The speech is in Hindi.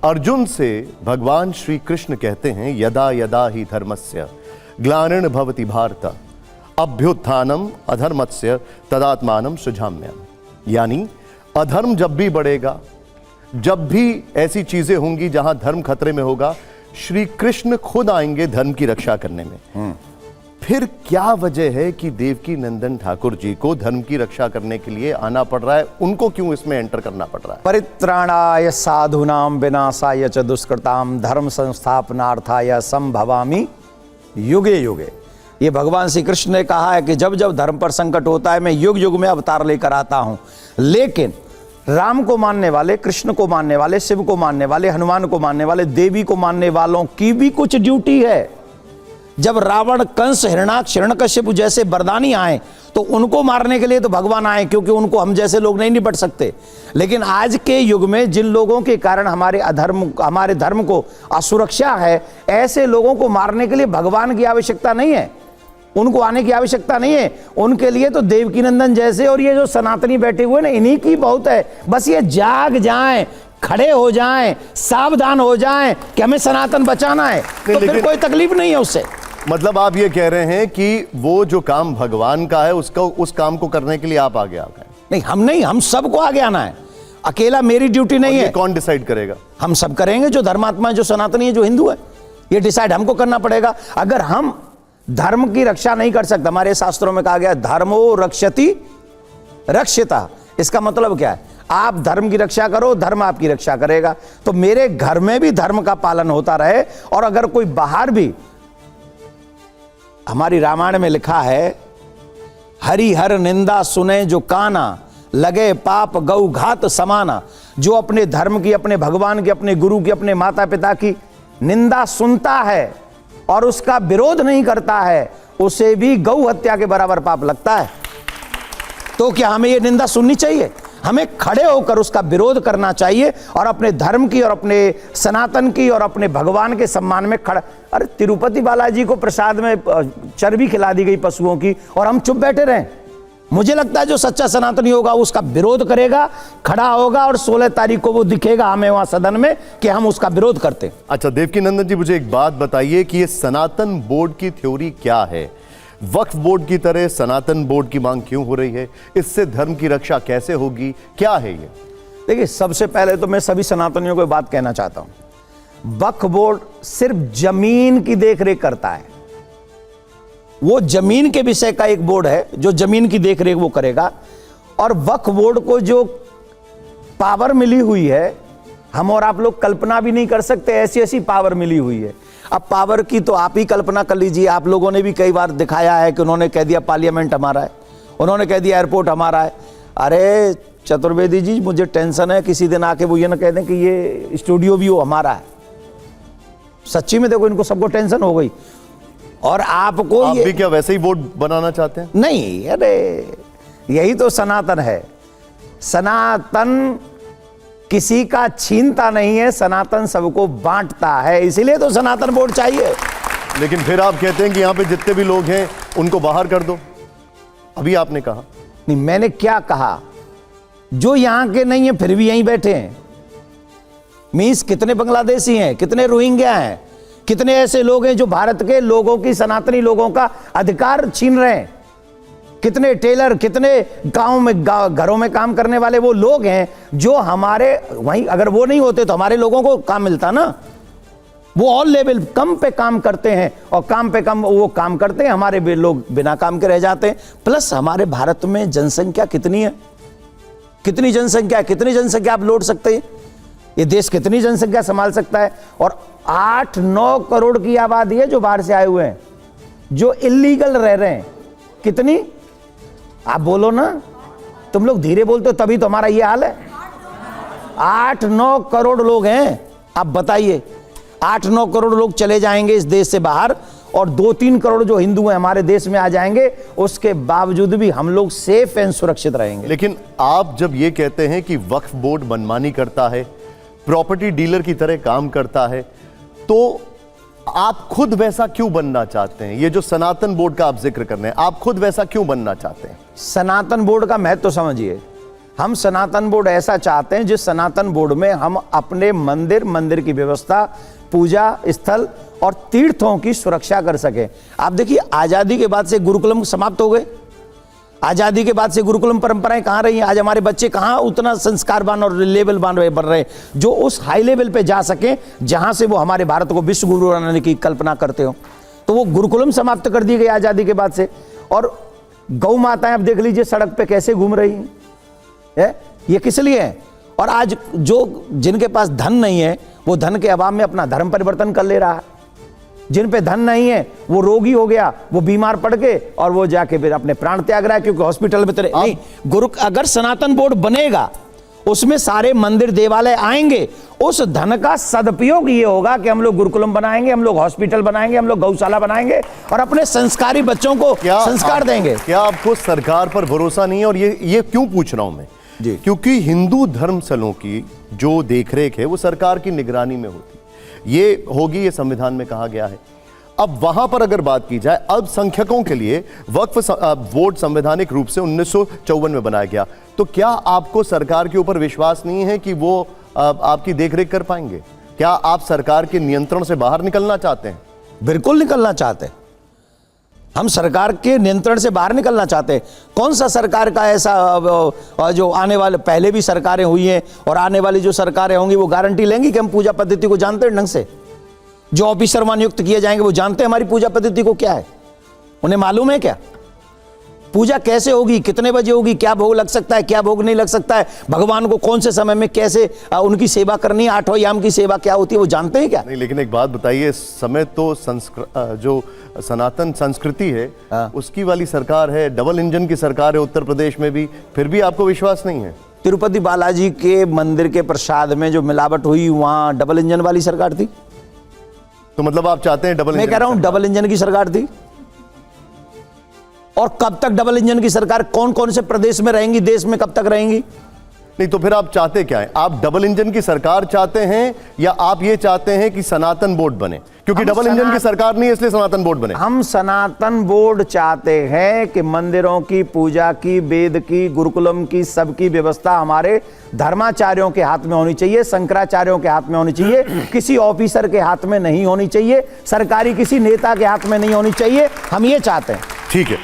अर्जुन से भगवान श्री कृष्ण कहते हैं, यदा यदा ही धर्मस्य ग्लानिर् भवति भारत अभ्युत्थानम अधर्मस्य तदात्मानं सृजाम्यहम्। यानी अधर्म जब भी बढ़ेगा, जब भी ऐसी चीजें होंगी जहां धर्म खतरे में होगा, श्री कृष्ण खुद आएंगे धर्म की रक्षा करने में। फिर क्या वजह है कि देवकी नंदन ठाकुर जी को धर्म की रक्षा करने के लिए आना पड़ रहा है? उनको क्यों इसमें एंटर करना पड़ रहा है? परित्राणाय साधूनां विनाशाय च दुष्कृतां धर्म संस्थापनार्थाय संभवामि युगे युगे। ये भगवान श्री कृष्ण ने कहा है कि जब जब धर्म पर संकट होता है मैं युग युग में अवतार लेकर आता हूं। लेकिन राम को मानने वाले, कृष्ण को मानने वाले, शिव को मानने वाले, हनुमान को मानने वाले, देवी को मानने वालों की भी कुछ ड्यूटी है। जब रावण, कंस, हिरणाक्ष, हिरण्यकश्यप जैसे बरदानी आए तो उनको मारने के लिए तो भगवान आए, क्योंकि उनको हम जैसे लोग नहीं निपट सकते। लेकिन आज के युग में जिन लोगों के कारण हमारे धर्म को असुरक्षा है, ऐसे लोगों को मारने के लिए भगवान की आवश्यकता नहीं है, उनको आने की आवश्यकता नहीं है। उनके लिए तो देवकी नंदन जैसे और ये जो सनातनी बैठे हुए ना, इन्हीं की बहुत है। बस ये जाग जाएं, खड़े हो जाएं, सावधान हो जाएं कि हमें सनातन बचाना है, तो फिर कोई तकलीफ नहीं है उससे। मतलब आप ये कह रहे हैं कि वो जो काम भगवान का है उस काम को करने के लिए आप आगे आ गए? नहीं, हम सबको आगे आना है। अकेला मेरी ड्यूटी नहीं है। कौन डिसाइड करेगा? हम सब करेंगे, जो धर्मात्मा, जो सनातनी है, जो हिंदू है, ये डिसाइड हमको करना पड़ेगा। अगर हम धर्म की रक्षा नहीं कर सकते, हमारे शास्त्रों में कहा गया धर्मो रक्षति रक्षिता। इसका मतलब क्या है? आप धर्म की रक्षा करो, धर्म आपकी रक्षा करेगा। तो मेरे घर में भी धर्म का पालन होता रहे, और अगर कोई बाहर भी, हमारी रामायण में लिखा है, हरि हर निंदा सुने जो काना, लगे पाप गौ घात समाना। जो अपने धर्म की, अपने भगवान की, अपने गुरु की, अपने माता पिता की निंदा सुनता है और उसका विरोध नहीं करता है, उसे भी गौ हत्या के बराबर पाप लगता है। तो क्या हमें यह निंदा सुननी चाहिए? हमें खड़े होकर उसका विरोध करना चाहिए और अपने धर्म की और अपने सनातन की और अपने भगवान के सम्मान में खड़ा। अरे तिरुपति बालाजी को प्रसाद में चर्बी खिला दी गई पशुओं की, और हम चुप बैठे रहें? मुझे लगता है जो सच्चा सनातनी होगा उसका विरोध करेगा, खड़ा होगा, और 16 तारीख को वो दिखेगा हमें वहां सदन में कि हम उसका विरोध करते। अच्छा देवकी नंदन जी, मुझे एक बात बताइए कि ये सनातन बोर्ड की थ्योरी क्या है? वक्फ बोर्ड की तरह सनातन बोर्ड की मांग क्यों हो रही है? इससे धर्म की रक्षा कैसे होगी? क्या है ये? देखिए, सबसे पहले तो मैं सभी सनातनियों को बात कहना चाहता हूं, वक्फ बोर्ड सिर्फ जमीन की देखरेख करता है। वो जमीन के विषय का एक बोर्ड है जो जमीन की देखरेख वो करेगा। और वक्फ बोर्ड को जो पावर मिली हुई है, हम और आप लोग कल्पना भी नहीं कर सकते, ऐसी ऐसी पावर मिली हुई है। अब पावर की तो आप ही कल्पना कर लीजिए। आप लोगों ने भी कई बार दिखाया है कि उन्होंने कह दिया पार्लियामेंट हमारा है, उन्होंने कह दिया एयरपोर्ट हमारा है। अरे चतुर्वेदी जी, मुझे टेंशन है किसी दिन आके वो ये ना कह दें कि ये स्टूडियो भी वो हमारा है। सच्ची में देखो, इनको सबको टेंशन हो गई। और आपको आप भी क्या वैसे ही वोट बनाना चाहते हैं? नहीं, अरे यही तो सनातन है। सनातन किसी का छीनता नहीं है, सनातन सबको बांटता है, इसीलिए तो सनातन बोर्ड चाहिए। लेकिन फिर आप कहते हैं कि यहाँ पे जितने भी लोग हैं उनको बाहर कर दो। अभी आपने कहा नहीं, मैंने क्या कहा? जो यहां के नहीं है फिर भी यहीं बैठे हैं। मीन्स कितने बांग्लादेशी हैं, कितने रोहिंग्या हैं, कितने ऐसे लोग हैं जो भारत के लोगों की, सनातनी लोगों का अधिकार छीन रहे हैं। कितने टेलर, कितने गांव में घरों में काम करने वाले वो लोग हैं जो हमारे वहीं, अगर वो नहीं होते तो हमारे लोगों को काम मिलता ना। वो ऑल लेवल कम पे काम करते हैं, और काम पे कम वो काम करते हैं, हमारे लोग बिना काम के रह जाते हैं। प्लस हमारे भारत में जनसंख्या कितनी है, कितनी जनसंख्या है, कितनी जनसंख्या आप लौट सकते हैं? ये देश कितनी जनसंख्या संभाल सकता है? और 8-9 करोड़ की आबादी है जो बाहर से आए हुए हैं, जो इलीगल रह रहे हैं। कितनी? आप बोलो ना, तुम लोग धीरे बोलते हो तभी तो हमारा ये हाल है। 8-9 करोड़ लोग हैं। आप बताइए, 8-9 करोड़ लोग चले जाएंगे इस देश से बाहर, और 2-3 करोड़ जो हिंदू हैं हमारे देश में आ जाएंगे, उसके बावजूद भी हम लोग सेफ एंड सुरक्षित रहेंगे। लेकिन आप जब ये कहते हैं कि वक्फ बोर्ड मनमानी करता है, प्रॉपर्टी डीलर की तरह काम करता है, तो आप खुद वैसा क्यों बनना चाहते हैं? ये जो सनातन बोर्ड का आप जिक्र कर रहे हैं, आप खुद वैसा क्यों बनना चाहते हैं? सनातन बोर्ड का महत्व तो समझिए। हम सनातन बोर्ड ऐसा चाहते हैं जिस सनातन बोर्ड में हम अपने मंदिर की व्यवस्था, पूजा स्थल और तीर्थों की सुरक्षा कर सके। आप देखिए, आजादी के बाद से गुरुकुलम समाप्त हो गए। आजादी के बाद से गुरुकुलम परंपराएं कहां रही हैं? आज हमारे बच्चे कहां उतना संस्कारवान और लेवल बन रहे जो उस हाई लेवल पे जा सके जहां से वो हमारे भारत को विश्व गुरु बनाने की कल्पना करते हो। तो वो गुरुकुलम समाप्त कर दी गई आजादी के बाद से। और गौ माताएं अब देख लीजिए सड़क पे कैसे घूम रही हैं, ये किस लिए है? और आज जो जिनके पास धन नहीं है वो धन के अभाव में अपना धर्म परिवर्तन कर ले रहा है। जिन पे धन नहीं है वो रोगी हो गया, वो बीमार पड़ के और वो जाके फिर अपने प्राण त्याग रहा है क्योंकि हॉस्पिटल में नहीं। गुरु अगर सनातन बोर्ड बनेगा उसमें सारे मंदिर देवालय आएंगे, उस धन का सदुपयोग ये होगा कि हम लोग गुरुकुलम बनाएंगे, हम लोग हॉस्पिटल बनाएंगे, हम लोग गौशाला बनाएंगे और अपने संस्कारी बच्चों को संस्कार देंगे। क्या आपको सरकार पर भरोसा नहीं है? और ये क्यों पूछ रहा हूं मैं जी, क्योंकि हिंदू धर्मस्थलों की जो देखरेख है वो सरकार की निगरानी में होती, ये होगी, ये संविधान में कहा गया है। अब वहां पर अगर बात की जाए, अल्पसंख्यकों के लिए वक्फ बोर्ड संवैधानिक रूप से 1954 में बनाया गया, तो क्या आपको सरकार के ऊपर विश्वास नहीं है कि वो आपकी देखरेख कर पाएंगे? क्या आप सरकार के नियंत्रण से बाहर निकलना चाहते हैं? बिल्कुल निकलना चाहते हैं। हम सरकार के नियंत्रण से बाहर निकलना चाहते हैं। कौन सा सरकार का ऐसा जो आने वाले, पहले भी सरकारें हुई हैं और आने वाली जो सरकारें होंगी वो गारंटी लेंगी कि हम पूजा पद्धति को जानते हैं ढंग से? जो ऑफिसर मान नियुक्त किए जाएंगे वो जानते हैं हमारी पूजा पद्धति को क्या है? उन्हें मालूम है क्या पूजा कैसे होगी, कितने बजे होगी, क्या भोग लग सकता है, क्या भोग नहीं लग सकता है, भगवान को कौन से समय में कैसे उनकी सेवा करनी है, 8वें याम की सेवा क्या होती है, वो जानते हैं क्या? नहीं, लेकिन एक बात बताइए, इस समय तो जो सनातन संस्कृति है उसकी वाली सरकार है, डबल इंजन की सरकार है उत्तर प्रदेश में भी, फिर भी आपको विश्वास नहीं है? तिरुपति बालाजी के मंदिर के प्रसाद में जो मिलावट हुई वहां डबल इंजन वाली सरकार थी। तो मतलब आप चाहते हैं डबल इंजन? मैं कह रहा हूं डबल इंजन की सरकार थी। और कब तक डबल इंजन की सरकार, कौन कौन से प्रदेश में रहेंगी, देश में कब तक रहेंगी? नहीं, तो फिर आप चाहते क्या है? आप डबल इंजन की सरकार चाहते हैं या आप ये चाहते हैं कि सनातन बोर्ड बने? क्योंकि डबल इंजन की सरकार नहीं है इसलिए सनातन बोर्ड बने। हम सनातन बोर्ड चाहते हैं कि मंदिरों की, पूजा की, वेद की, गुरुकुलम की, सबकी व्यवस्था हमारे धर्माचार्यों के हाथ में होनी चाहिए, शंकराचार्यों के हाथ में होनी चाहिए, किसी ऑफिसर के हाथ में नहीं होनी चाहिए, सरकारी किसी नेता के हाथ में नहीं होनी चाहिए। हम ये चाहते हैं। ठीक है।